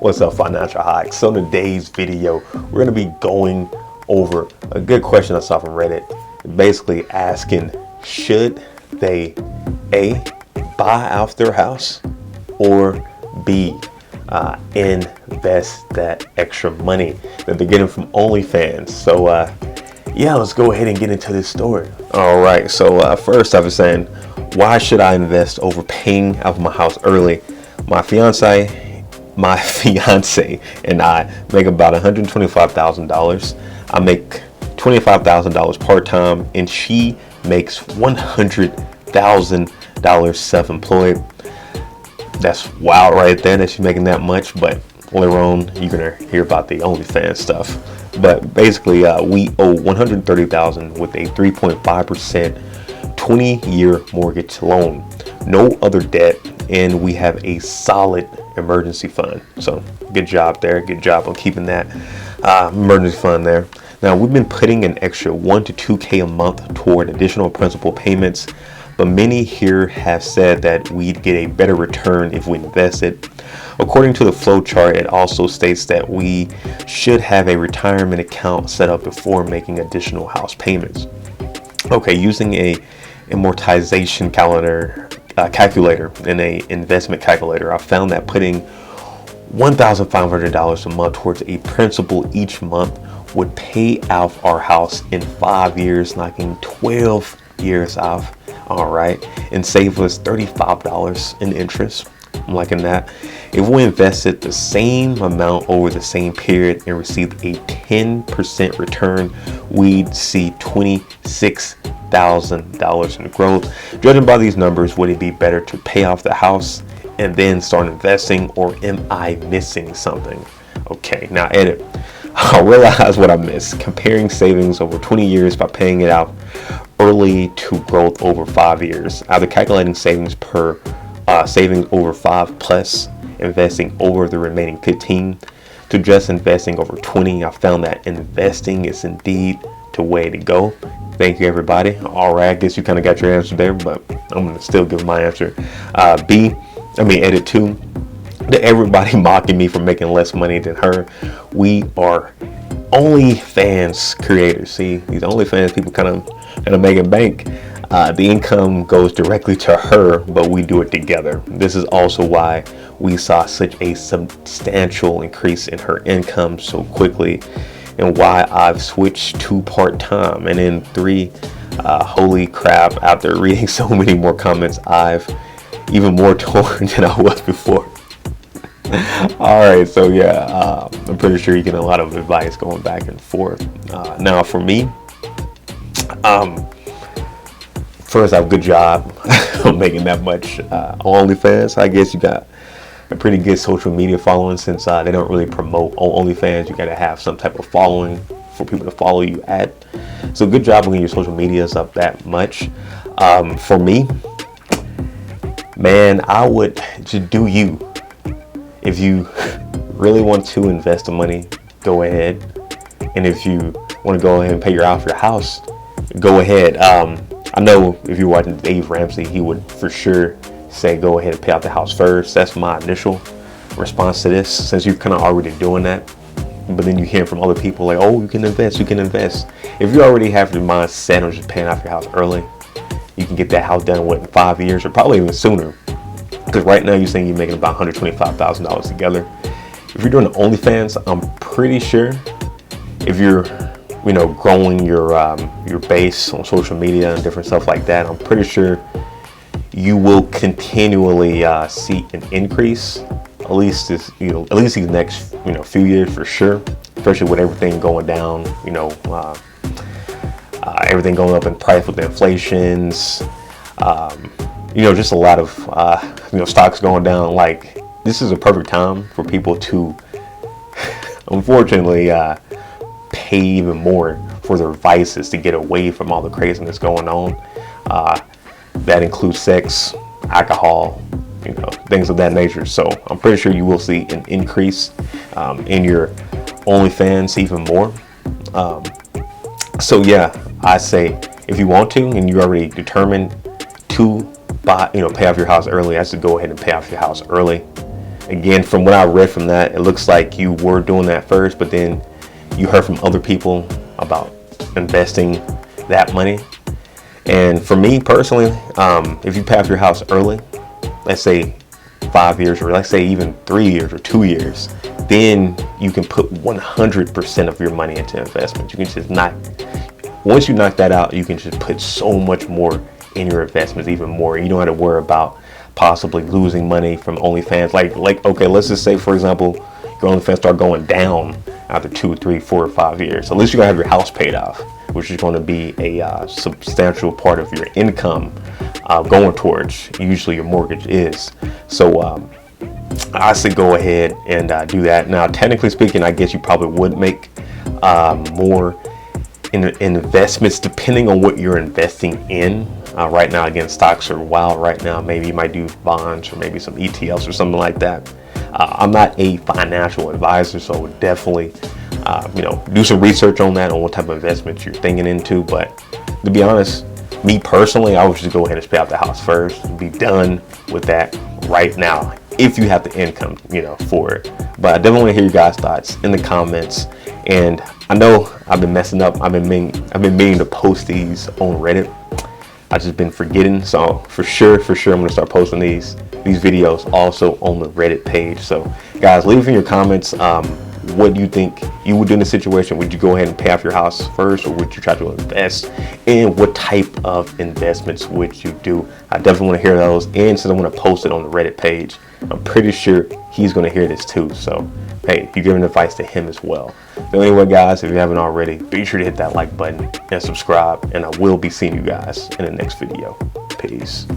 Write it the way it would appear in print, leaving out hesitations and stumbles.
What's up, Financial Hacks? So in today's video, we're going to be going over a good question I saw from Reddit, basically asking, should they A, buy out their house, or B, invest that extra money that they're getting from OnlyFans? So yeah, let's go ahead and get into this story. All right, so first I was saying, why should I invest over paying off my house early? My fiance and I make about $125,000. I make $25,000 part-time, and she makes $100,000 self-employed. That's wild right there that she's making that much, but later on you're gonna hear about the OnlyFans stuff. But basically we owe $130,000 with a 3.5% 20-year mortgage loan, no other debt, and we have a solid emergency fund. So good job there. Good job on keeping that emergency fund there. Now we've been putting an extra $1 to $2K a month toward additional principal payments, but many here have said that we'd get a better return if we invested. According to the flow chart, it also states that we should have a retirement account set up before making additional house payments. Okay, using a amortization calculator and a investment calculator, I found that putting $1,500 a month towards a principal each month would pay off our house in 5 years, knocking 12 years off. All right, and save us $35 in interest. I'm liking that. If we invested the same amount over the same period and received a 10% return, we'd see $26,000 in growth. Judging by these numbers, would it be better to pay off the house and then start investing, or am I missing something? Okay, now edit. I realize what I missed. Comparing savings over 20 years by paying it out early to growth over 5 years. Either calculating savings per savings over 5 plus investing over the remaining 15 to just investing over 20. I found that investing is indeed the way to go. Thank you, everybody. All right, I guess you kind of got your answer there, but I'm gonna still give my answer. Edit 2. To everybody mocking me for making less money than her, we are OnlyFans creators. See, these OnlyFans people kind of making bank. The income goes directly to her, but we do it together. This is also why we saw such a substantial increase in her income so quickly, and why I've switched to part-time. And then 3, holy crap, after reading so many more comments, I've even more torn than I was before. All right, so yeah, I'm pretty sure you get a lot of advice going back and forth. Now for me, first, I have a good job on making that much on OnlyFans. I guess you got a pretty good social media following, since they don't really promote on OnlyFans. You got to have some type of following for people to follow you at. So good job on your social medias up that much. For me, man, I would just do you. If you really want to invest the money, go ahead. And if you want to go ahead and pay off your house, go ahead. I know if you're watching Dave Ramsey, he would for sure say go ahead and pay off the house first. That's my initial response to this, since you're kind of already doing that. But then you hear from other people like, oh, you can invest. If you already have your mind set on just paying off your house early, you can get that house done in 5 years, or probably even sooner. Because right now you're saying you're making about $125,000 together. If you're doing OnlyFans, I'm pretty sure if you're growing your base on social media and different stuff like that, I'm pretty sure you will continually see an increase, at least these next few years for sure, especially with everything going down, everything going up in price with the inflations, just a lot of stocks going down. Like, this is a perfect time for people to unfortunately pay even more for their vices to get away from all the craziness going on. That includes sex, alcohol, things of that nature. So I'm pretty sure you will see an increase in your OnlyFans even more. So yeah, I say if you want to and you're already determined to pay off your house early, I should go ahead and pay off your house early. Again, from what I read from that, it looks like you were doing that first, but then you heard from other people about investing that money. And for me personally, if you pay off your house early, let's say 5 years, or let's say even 3 years or 2 years, then you can put 100% of your money into investments. You can just once you knock that out, you can just put so much more in your investments, even more. You don't have to worry about possibly losing money from OnlyFans. Like okay, let's just say, for example, your OnlyFans start going down after 2, 3, 4, or 5 years. At least you're gonna have your house paid off, which is going to be a substantial part of your income going towards usually your mortgage is. So I say go ahead and do that. Now, technically speaking, I guess you probably would make more in investments depending on what you're investing in. Right now, again, stocks are wild right now. Maybe you might do bonds or maybe some ETFs or something like that. I'm not a financial advisor, so I would definitely do some research on that, on what type of investments you're thinking into. But to be honest, me personally, I would just go ahead and pay out the house first and be done with that right now, if you have the income, for it. But I definitely want to hear your guys' thoughts in the comments. And I know I've been messing up. I've been meaning to post these on Reddit. I've just been forgetting. So for sure, I'm gonna start posting these videos also on the Reddit page. So guys, leave in your comments what do you think you would do in this situation. Would you go ahead and pay off your house first, or would you try to invest? And what type of investments would you do? I definitely want to hear those. And since I'm going to post it on the Reddit page, I'm pretty sure he's going to hear this too. So hey, you're giving advice to him as well. So anyway, guys, if you haven't already, be sure to hit that like button and subscribe, and I will be seeing you guys in the next video. Peace.